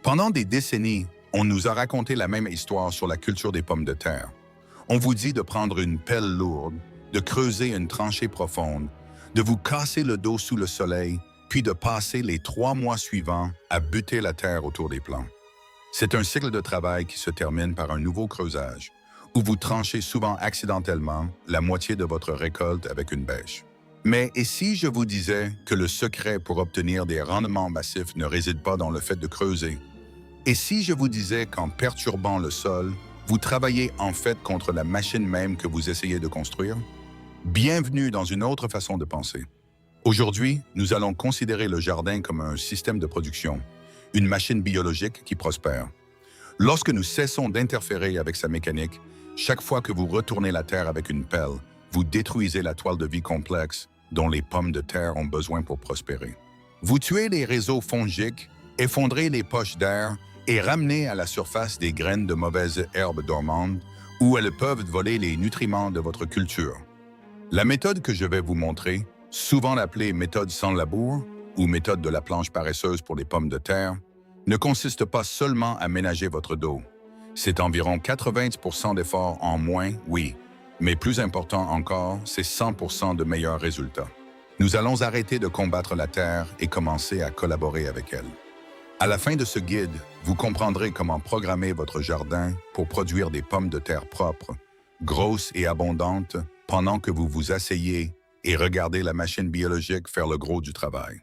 Pendant des décennies, on nous a raconté la même histoire sur la culture des pommes de terre. On vous dit de prendre une pelle lourde, de creuser une tranchée profonde, de vous casser le dos sous le soleil, puis de passer les 3 mois suivants à buter la terre autour des plants. C'est un cycle de travail qui se termine par un nouveau creusage, où vous tranchez souvent accidentellement la moitié de votre récolte avec une bêche. Mais et si je vous disais que le secret pour obtenir des rendements massifs ne réside pas dans le fait de creuser? Et si je vous disais qu'en perturbant le sol, vous travaillez en fait contre la machine même que vous essayez de construire? Bienvenue dans une autre façon de penser. Aujourd'hui, nous allons considérer le jardin comme un système de production, une machine biologique qui prospère. Lorsque nous cessons d'interférer avec sa mécanique, chaque fois que vous retournez la terre avec une pelle, vous détruisez la toile de vie complexe dont les pommes de terre ont besoin pour prospérer. Vous tuez les réseaux fongiques, effondrez les poches d'air et ramenez à la surface des graines de mauvaises herbes dormantes où elles peuvent voler les nutriments de votre culture. La méthode que je vais vous montrer, souvent appelée méthode sans labour ou méthode de la planche paresseuse pour les pommes de terre, ne consiste pas seulement à ménager votre dos. C'est environ 90% d'efforts en moins, oui, mais plus important encore, c'est 100% de meilleurs résultats. Nous allons arrêter de combattre la terre et commencer à collaborer avec elle. À la fin de ce guide, vous comprendrez comment programmer votre jardin pour produire des pommes de terre propres, grosses et abondantes, pendant que vous vous asseyez et regardez la machine biologique faire le gros du travail.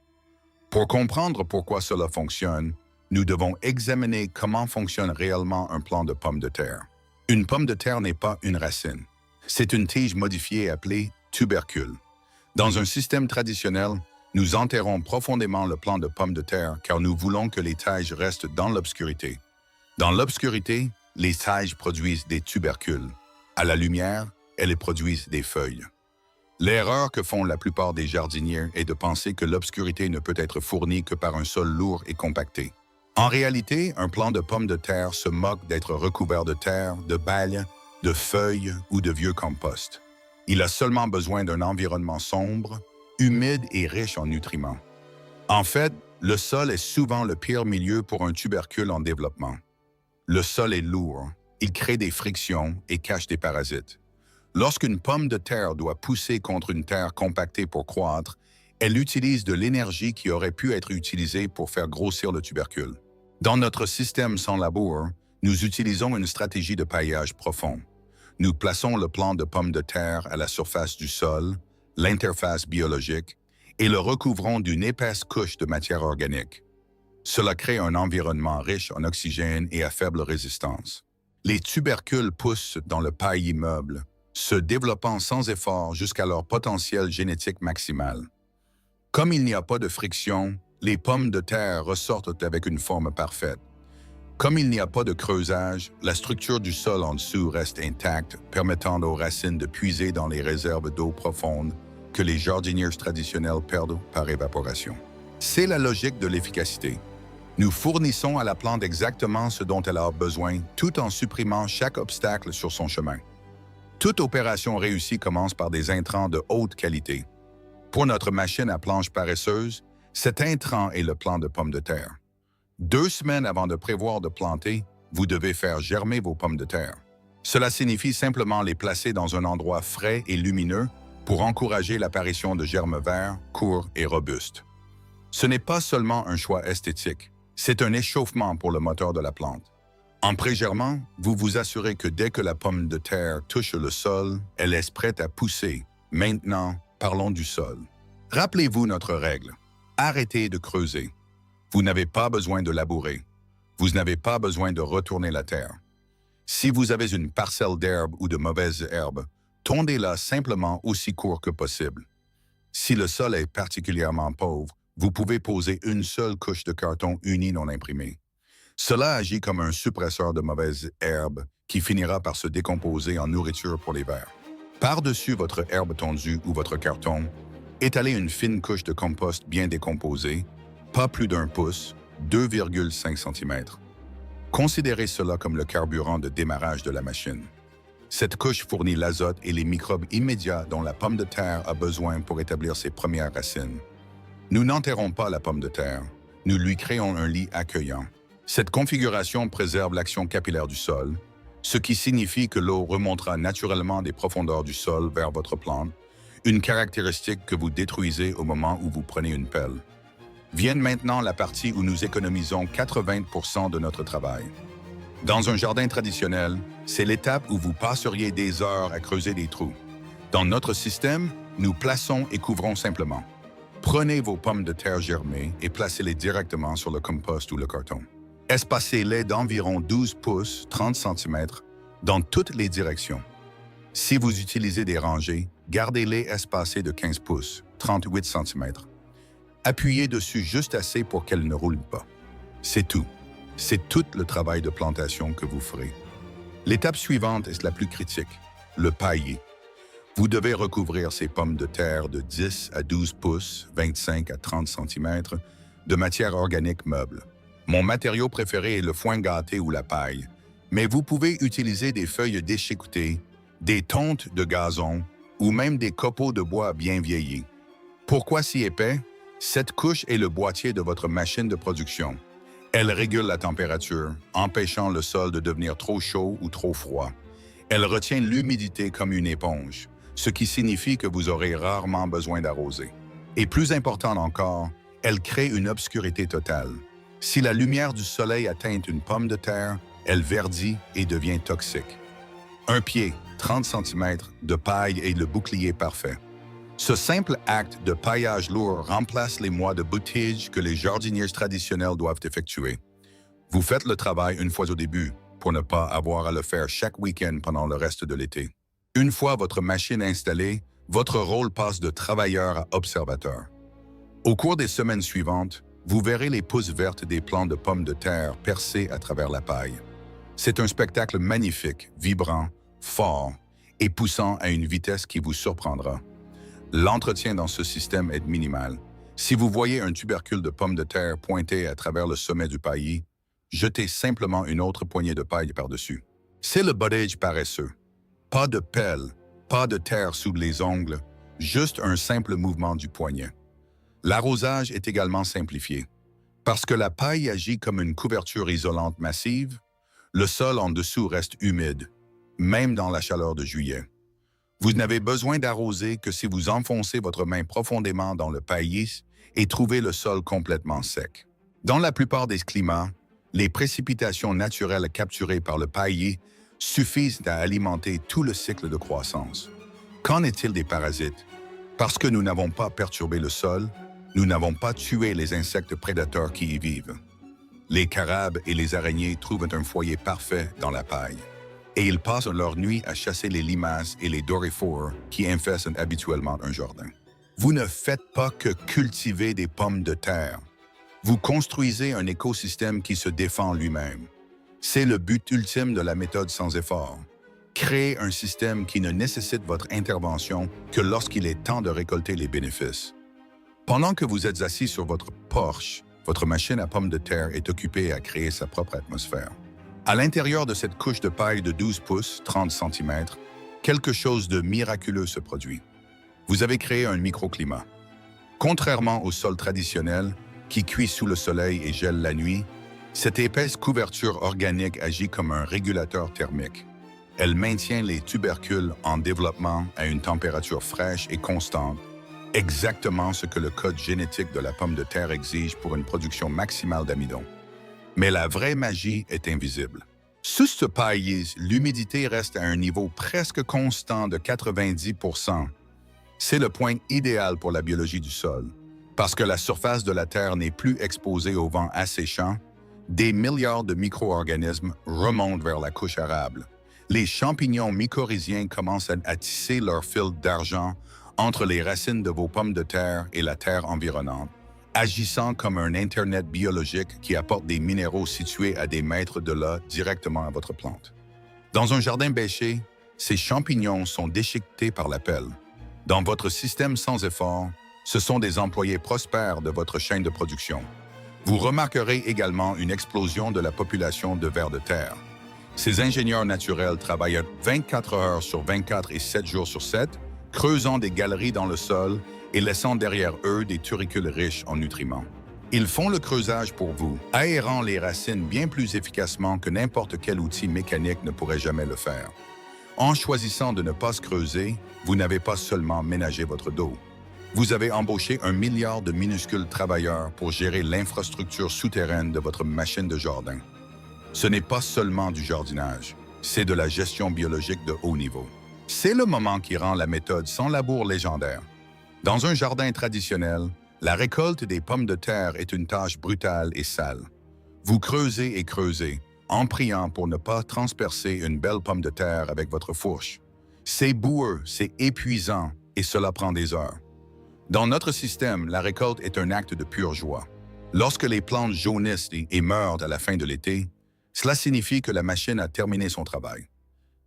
Pour comprendre pourquoi cela fonctionne, nous devons examiner comment fonctionne réellement un plant de pommes de terre. Une pomme de terre n'est pas une racine. C'est une tige modifiée appelée tubercule. Dans un système traditionnel, nous enterrons profondément le plant de pommes de terre car nous voulons que les tiges restent dans l'obscurité. Dans l'obscurité, les tiges produisent des tubercules. À la lumière, elles produisent des feuilles. L'erreur que font la plupart des jardiniers est de penser que l'obscurité ne peut être fournie que par un sol lourd et compacté. En réalité, un plant de pommes de terre se moque d'être recouvert de terre, de balles, de feuilles ou de vieux compost. Il a seulement besoin d'un environnement sombre, humide et riche en nutriments. En fait, le sol est souvent le pire milieu pour un tubercule en développement. Le sol est lourd, il crée des frictions et cache des parasites. Lorsqu'une pomme de terre doit pousser contre une terre compactée pour croître, elle utilise de l'énergie qui aurait pu être utilisée pour faire grossir le tubercule. Dans notre système sans labour, nous utilisons une stratégie de paillage profond. Nous plaçons le plant de pommes de terre à la surface du sol, l'interface biologique, et le recouvrons d'une épaisse couche de matière organique. Cela crée un environnement riche en oxygène et à faible résistance. Les tubercules poussent dans le paille immeuble, se développant sans effort jusqu'à leur potentiel génétique maximal. Comme il n'y a pas de friction, les pommes de terre ressortent avec une forme parfaite. Comme il n'y a pas de creusage, la structure du sol en dessous reste intacte, permettant aux racines de puiser dans les réserves d'eau profonde que les jardiniers traditionnels perdent par évaporation. C'est la logique de l'efficacité. Nous fournissons à la plante exactement ce dont elle a besoin, tout en supprimant chaque obstacle sur son chemin. Toute opération réussie commence par des intrants de haute qualité. Pour notre machine à planche paresseuse, cet intrant est le plant de pommes de terre. 2 semaines avant de prévoir de planter, vous devez faire germer vos pommes de terre. Cela signifie simplement les placer dans un endroit frais et lumineux pour encourager l'apparition de germes verts, courts et robustes. Ce n'est pas seulement un choix esthétique, c'est un échauffement pour le moteur de la plante. En pré-germant, vous vous assurez que dès que la pomme de terre touche le sol, elle est prête à pousser. Maintenant, parlons du sol. Rappelez-vous notre règle. Arrêtez de creuser. Vous n'avez pas besoin de labourer. Vous n'avez pas besoin de retourner la terre. Si vous avez une parcelle d'herbe ou de mauvaises herbes, tondez-la simplement aussi court que possible. Si le sol est particulièrement pauvre, vous pouvez poser une seule couche de carton uni non imprimé. Cela agit comme un suppresseur de mauvaises herbes qui finira par se décomposer en nourriture pour les vers. Par-dessus votre herbe tondue ou votre carton, étalez une fine couche de compost bien décomposé, pas plus d'1 pouce, 2,5 cm. Considérez cela comme le carburant de démarrage de la machine. Cette couche fournit l'azote et les microbes immédiats dont la pomme de terre a besoin pour établir ses premières racines. Nous n'enterrons pas la pomme de terre, nous lui créons un lit accueillant. Cette configuration préserve l'action capillaire du sol, ce qui signifie que l'eau remontera naturellement des profondeurs du sol vers votre plante, une caractéristique que vous détruisez au moment où vous prenez une pelle. Vienne maintenant la partie où nous économisons 80% de notre travail. Dans un jardin traditionnel, c'est l'étape où vous passeriez des heures à creuser des trous. Dans notre système, nous plaçons et couvrons simplement. Prenez vos pommes de terre germées et placez-les directement sur le compost ou le carton. Espacez-les d'environ 12 pouces, 30 cm, dans toutes les directions. Si vous utilisez des rangées, gardez-les espacées de 15 pouces, 38 cm. Appuyez dessus juste assez pour qu'elles ne roulent pas. C'est tout. C'est tout le travail de plantation que vous ferez. L'étape suivante est la plus critique, le pailler. Vous devez recouvrir ces pommes de terre de 10 à 12 pouces, 25 à 30 cm, de matière organique meuble. Mon matériau préféré est le foin gâté ou la paille, mais vous pouvez utiliser des feuilles déchiquetées, des tontes de gazon ou même des copeaux de bois bien vieillis. Pourquoi si épais? Cette couche est le boîtier de votre machine de production. Elle régule la température, empêchant le sol de devenir trop chaud ou trop froid. Elle retient l'humidité comme une éponge, ce qui signifie que vous aurez rarement besoin d'arroser. Et plus important encore, elle crée une obscurité totale. Si la lumière du soleil atteint une pomme de terre, elle verdit et devient toxique. Un pied, 30 cm, de paille est le bouclier parfait. Ce simple acte de paillage lourd remplace les mois de boutige que les jardiniers traditionnels doivent effectuer. Vous faites le travail une fois au début, pour ne pas avoir à le faire chaque week-end pendant le reste de l'été. Une fois votre machine installée, votre rôle passe de travailleur à observateur. Au cours des semaines suivantes, vous verrez les pousses vertes des plants de pommes de terre percer à travers la paille. C'est un spectacle magnifique, vibrant, fort et poussant à une vitesse qui vous surprendra. L'entretien dans ce système est minimal. Si vous voyez un tubercule de pommes de terre pointer à travers le sommet du paillis, jetez simplement une autre poignée de paille par-dessus. C'est le buddage paresseux. Pas de pelle, pas de terre sous les ongles, juste un simple mouvement du poignet. L'arrosage est également simplifié. Parce que la paille agit comme une couverture isolante massive, le sol en dessous reste humide, même dans la chaleur de juillet. Vous n'avez besoin d'arroser que si vous enfoncez votre main profondément dans le paillis et trouvez le sol complètement sec. Dans la plupart des climats, les précipitations naturelles capturées par le paillis suffisent à alimenter tout le cycle de croissance. Qu'en est-il des parasites? Parce que nous n'avons pas perturbé le sol, nous n'avons pas tué les insectes prédateurs qui y vivent. Les carabes et les araignées trouvent un foyer parfait dans la paille. Et ils passent leur nuit à chasser les limaces et les doryphores qui infestent habituellement un jardin. Vous ne faites pas que cultiver des pommes de terre. Vous construisez un écosystème qui se défend lui-même. C'est le but ultime de la méthode sans effort. Créer un système qui ne nécessite votre intervention que lorsqu'il est temps de récolter les bénéfices. Pendant que vous êtes assis sur votre porche, votre machine à pommes de terre est occupée à créer sa propre atmosphère. À l'intérieur de cette couche de paille de 12 pouces, 30 cm, quelque chose de miraculeux se produit. Vous avez créé un microclimat. Contrairement au sol traditionnel, qui cuit sous le soleil et gèle la nuit, cette épaisse couverture organique agit comme un régulateur thermique. Elle maintient les tubercules en développement à une température fraîche et constante, exactement ce que le code génétique de la pomme de terre exige pour une production maximale d'amidon. Mais la vraie magie est invisible. Sous ce paillis, l'humidité reste à un niveau presque constant de 90%. C'est le point idéal pour la biologie du sol. Parce que la surface de la Terre n'est plus exposée au vent asséchant, des milliards de micro-organismes remontent vers la couche arable. Les champignons mycorhiziens commencent à tisser leur fil d'argent entre les racines de vos pommes de terre et la terre environnante, agissant comme un Internet biologique qui apporte des minéraux situés à des mètres de là directement à votre plante. Dans un jardin bêché, ces champignons sont déchiquetés par la pelle. Dans votre système sans effort, ce sont des employés prospères de votre chaîne de production. Vous remarquerez également une explosion de la population de vers de terre. Ces ingénieurs naturels travaillent 24 heures sur 24 et 7 jours sur 7, creusant des galeries dans le sol et laissant derrière eux des turicules riches en nutriments. Ils font le creusage pour vous, aérant les racines bien plus efficacement que n'importe quel outil mécanique ne pourrait jamais le faire. En choisissant de ne pas se creuser, vous n'avez pas seulement ménagé votre dos. Vous avez embauché 1 milliard de minuscules travailleurs pour gérer l'infrastructure souterraine de votre machine de jardin. Ce n'est pas seulement du jardinage, c'est de la gestion biologique de haut niveau. C'est le moment qui rend la méthode sans labour légendaire. Dans un jardin traditionnel, la récolte des pommes de terre est une tâche brutale et sale. Vous creusez et creusez, en priant pour ne pas transpercer une belle pomme de terre avec votre fourche. C'est boueux, c'est épuisant et cela prend des heures. Dans notre système, la récolte est un acte de pure joie. Lorsque les plantes jaunissent et meurent à la fin de l'été, cela signifie que la machine a terminé son travail.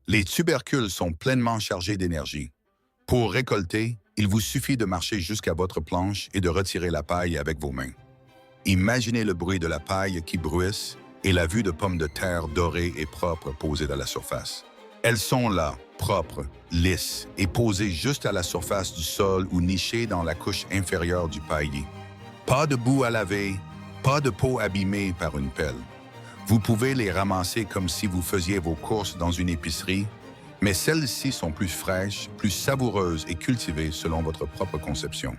Les tubercules sont pleinement chargés d'énergie. Pour récolter, il vous suffit de marcher jusqu'à votre planche et de retirer la paille avec vos mains. Imaginez le bruit de la paille qui bruisse et la vue de pommes de terre dorées et propres posées à la surface. Elles sont là, propres, lisses et posées juste à la surface du sol ou nichées dans la couche inférieure du paillis. Pas de boue à laver, pas de peau abîmée par une pelle. Vous pouvez les ramasser comme si vous faisiez vos courses dans une épicerie, mais celles-ci sont plus fraîches, plus savoureuses et cultivées selon votre propre conception.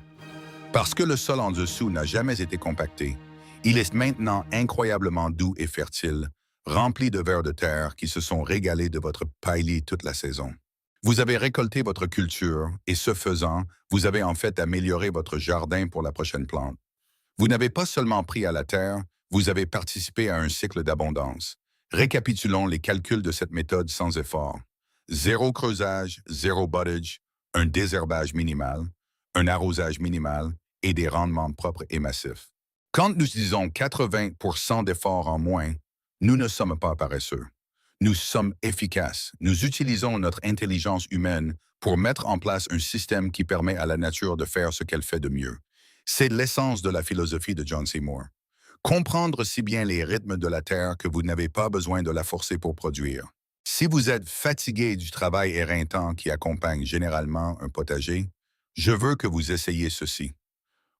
Parce que le sol en dessous n'a jamais été compacté, il est maintenant incroyablement doux et fertile, rempli de vers de terre qui se sont régalés de votre paillis toute la saison. Vous avez récolté votre culture et ce faisant, vous avez en fait amélioré votre jardin pour la prochaine plante. Vous n'avez pas seulement pris à la terre, vous avez participé à un cycle d'abondance. Récapitulons les calculs de cette méthode sans effort. 0 creusage, 0 bottage, un désherbage minimal, un arrosage minimal et des rendements propres et massifs. Quand nous disons 80% d'efforts en moins, nous ne sommes pas paresseux. Nous sommes efficaces. Nous utilisons notre intelligence humaine pour mettre en place un système qui permet à la nature de faire ce qu'elle fait de mieux. C'est l'essence de la philosophie de John Seymour. Comprendre si bien les rythmes de la Terre que vous n'avez pas besoin de la forcer pour produire. Si vous êtes fatigué du travail éreintant qui accompagne généralement un potager, je veux que vous essayiez ceci.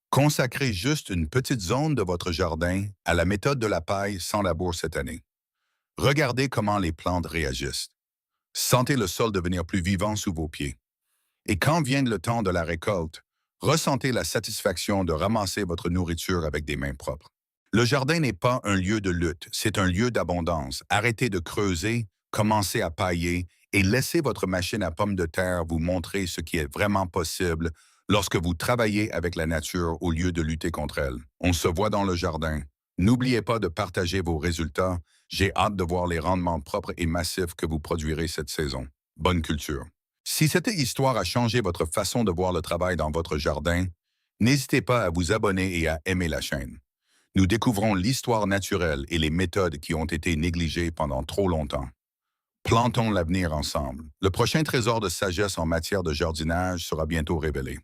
Consacrez juste une petite zone de votre jardin à la méthode de la paille sans labour cette année. Regardez comment les plantes réagissent. Sentez le sol devenir plus vivant sous vos pieds. Et quand vient le temps de la récolte, ressentez la satisfaction de ramasser votre nourriture avec des mains propres. Le jardin n'est pas un lieu de lutte, c'est un lieu d'abondance. Arrêtez de creuser, commencez à pailler et laissez votre machine à pommes de terre vous montrer ce qui est vraiment possible lorsque vous travaillez avec la nature au lieu de lutter contre elle. On se voit dans le jardin. N'oubliez pas de partager vos résultats. J'ai hâte de voir les rendements propres et massifs que vous produirez cette saison. Bonne culture. Si cette histoire a changé votre façon de voir le travail dans votre jardin, n'hésitez pas à vous abonner et à aimer la chaîne. Nous découvrons l'histoire naturelle et les méthodes qui ont été négligées pendant trop longtemps. Plantons l'avenir ensemble. Le prochain trésor de sagesse en matière de jardinage sera bientôt révélé.